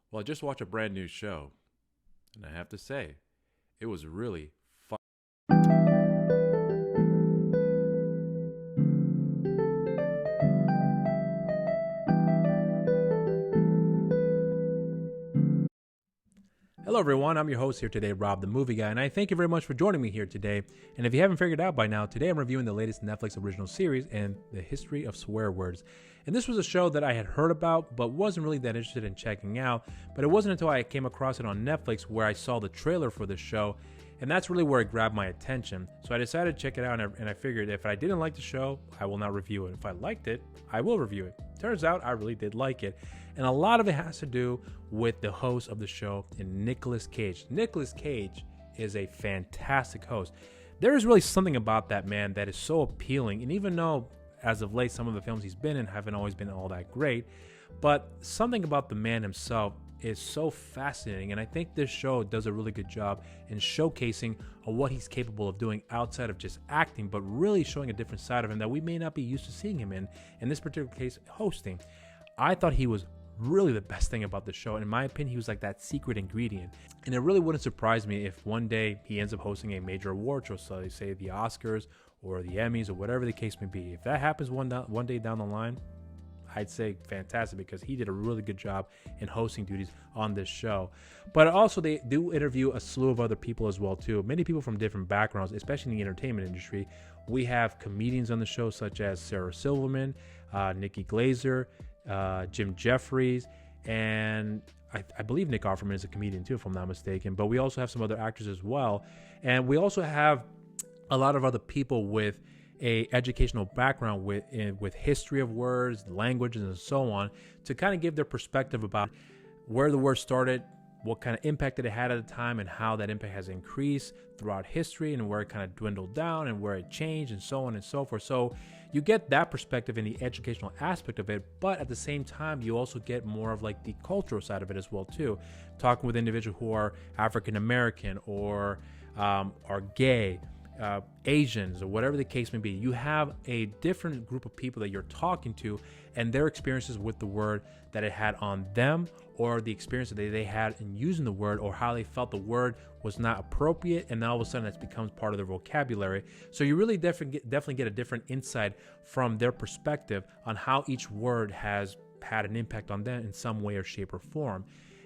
Well, I just watched a brand new show, and I have to say, it was really fun. Hello, everyone. I'm your host here today, Rob the Movie Guy, and I thank you very much for joining me here today. And if you haven't figured out by now, today I'm reviewing the latest Netflix original series and the history of swear words. And this was a show that I had heard about, but wasn't really that interested in checking out. But it wasn't until I came across it on Netflix where I saw the trailer for the show, and that's really where it grabbed my attention. So I decided to check it out, and I figured if I didn't like the show, I will not review it. If I liked it, I will review it. Turns out I really did like it. And a lot of it has to do with the host of the show, Nicolas Cage. Nicolas Cage is a fantastic host. There is really something about that man that is so appealing. And even though, as of late, some of the films he's been in haven't always been all that great, but something about the man himself is so fascinating. And I think this show does a really good job in showcasing what he's capable of doing outside of just acting, but really showing a different side of him that we may not be used to seeing him in this particular case, hosting. I thought he was really the best thing about the show. And in my opinion, he was like that secret ingredient. And it really wouldn't surprise me if one day he ends up hosting a major award show, so they say the Oscars or the Emmys or whatever the case may be. If that happens one day down the line, I'd say fantastic, because he did a really good job in hosting duties on this show. But also they do interview a slew of other people as well too. Many people from different backgrounds, especially in the entertainment industry. We have comedians on the show such as Sarah Silverman, Nikki Glazer, Jim Jeffries, and I believe Nick Offerman is a comedian too, if I'm not mistaken. But we also have some other actors as well. And we also have a lot of other people with a educational background with history of words, languages, and so on, to kind of give their perspective about where the word started, what kind of impact it had at the time, and how that impact has increased throughout history, and where it kind of dwindled down and where it changed, and so on and so forth. So you get that perspective in the educational aspect of it, but at the same time, you also get more of like the cultural side of it as well too. Talking with individuals who are African American or are gay, Asians, or whatever the case may be. You have a different group of people that you're talking to, and their experiences with the word that it had on them, or the experience that they had in using the word, or how they felt the word was not appropriate, and then all of a sudden it becomes part of their vocabulary. So you really definitely get a different insight from their perspective on how each word has had an impact on them in some way or shape or form.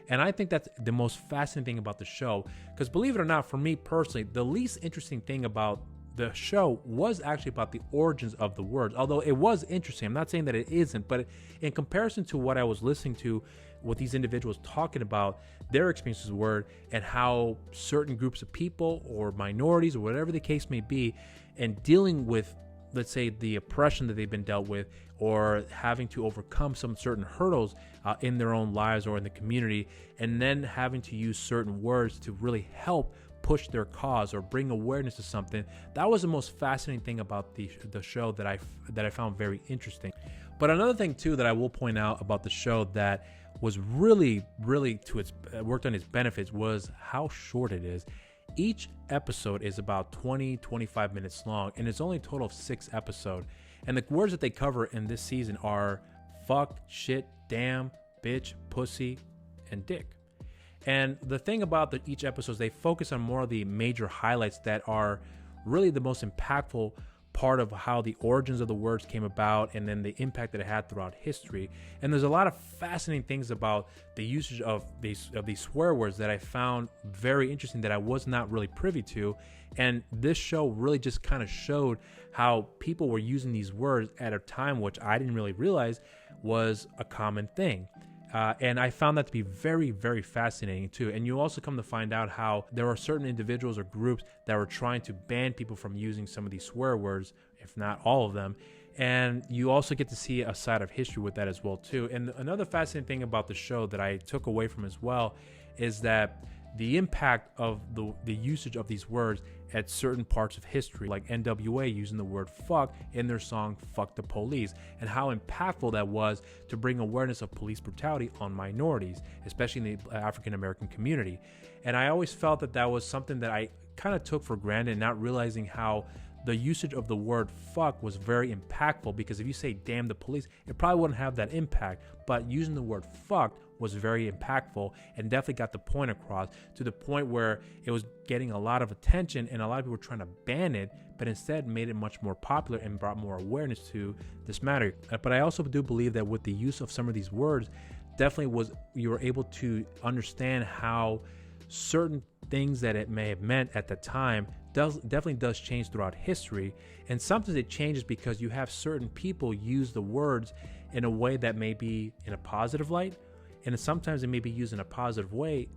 And I think that's the most fascinating thing about the show, because believe it or not, for me personally, the least interesting thing about the show was actually about the origins of the words. Although it was interesting, I'm not saying that it isn't, but in comparison to what I was listening to, what these individuals talking about their experiences with word, and how certain groups of people or minorities or whatever the case may be, and dealing with, let's say, the oppression that they've been dealt with, or having to overcome some certain hurdles in their own lives or in the community, and then having to use certain words to really help push their cause or bring awareness to something. That was the most fascinating thing about the show that I found very interesting. But another thing too that I will point out about the show that was really to its worked on its benefits was how short it is. Each episode is about 20-25 minutes long, and it's only a total of 6 episodes. And the words that they cover in this season are fuck, shit, damn, bitch, pussy, and dick. And the thing about each episode is they focus on more of the major highlights that are really the most impactful part of how the origins of the words came about, and then the impact that it had throughout history. And there's a lot of fascinating things about the usage of these swear words that I found very interesting, that I was not really privy to. And this show really just kind of showed how people were using these words at a time which I didn't really realize was a common thing. And I found that to be very, very fascinating too. And you also come to find out how there are certain individuals or groups that were trying to ban people from using some of these swear words, if not all of them. And you also get to see a side of history with that as well too. And another fascinating thing about the show that I took away from as well is that the impact of the usage of these words at certain parts of history, like NWA using the word fuck in their song Fuck the Police, and how impactful that was to bring awareness of police brutality on minorities, especially in the African American community. And I always felt that that was something that I kind of took for granted, not realizing how the usage of the word fuck was very impactful, because if you say damn the police, it probably wouldn't have that impact, but using the word fuck was very impactful and definitely got the point across, to the point where it was getting a lot of attention and a lot of people were trying to ban it, but instead made it much more popular and brought more awareness to this matter. But I also do believe that with the use of some of these words, you were able to understand how certain things that it may have meant at the time definitely does change throughout history. And sometimes it changes because you have certain people use the words in a way that may be in a positive light, and sometimes it may be used in a positive way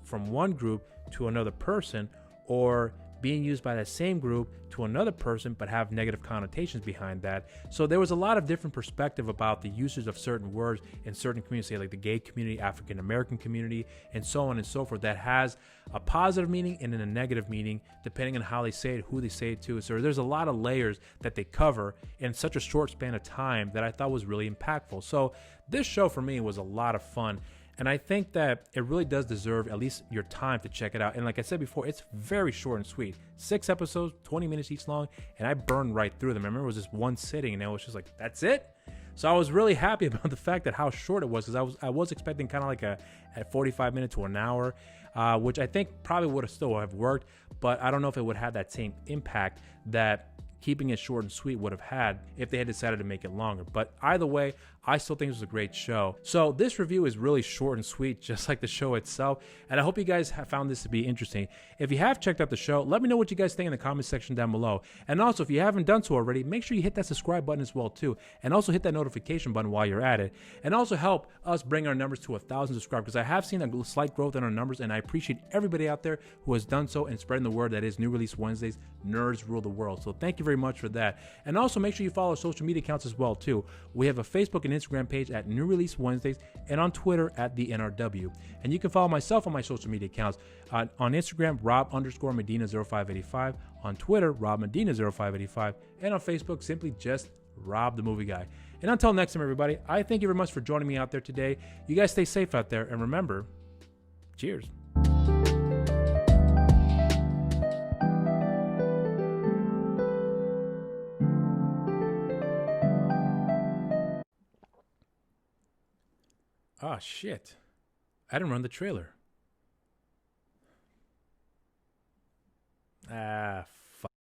from one group to another person, or being used by that same group to another person but have negative connotations behind that. So there was a lot of different perspective about the usage of certain words in certain communities, say like the gay community, African American community, and so on and so forth, that has a positive meaning and then a negative meaning depending on how they say it, who they say it to. So there's a lot of layers that they cover in such a short span of time that I thought was really impactful. So this show for me was a lot of fun. And I think that it really does deserve at least your time to check it out. And like I said before, it's very short and sweet. 6 episodes, 20 minutes each long, and I burned right through them. I remember it was just one sitting, and I was just like, that's it? So I was really happy about the fact that how short it was, because I was expecting kind of like a 45 minutes to an hour, which I think probably would have still have worked, but I don't know if it would have that same impact that keeping it short and sweet would have had if they had decided to make it longer. But either way, I still think it was a great show. So this review is really short and sweet, just like the show itself. And I hope you guys have found this to be interesting. If you have checked out the show, let me know what you guys think in the comment section down below. And also, if you haven't done so already, make sure you hit that subscribe button as well too. And also hit that notification button while you're at it. And also help us bring our numbers to 1,000 subscribers, because I have seen a slight growth in our numbers, and I appreciate everybody out there who has done so and spreading the word that is New Release Wednesdays, Nerds Rule the World. So thank you very much for that. And also make sure you follow our social media accounts as well too. We have a Facebook and Instagram page at New Release Wednesdays, and on Twitter at the NRW. And you can follow myself on my social media accounts. On Instagram, Rob_Medina0585. On Twitter, RobMedina0585. And on Facebook, simply just Rob the Movie Guy. And until next time, everybody, I thank you very much for joining me out there today. You guys stay safe out there, and remember, cheers. Oh, shit. I didn't run the trailer. Ah,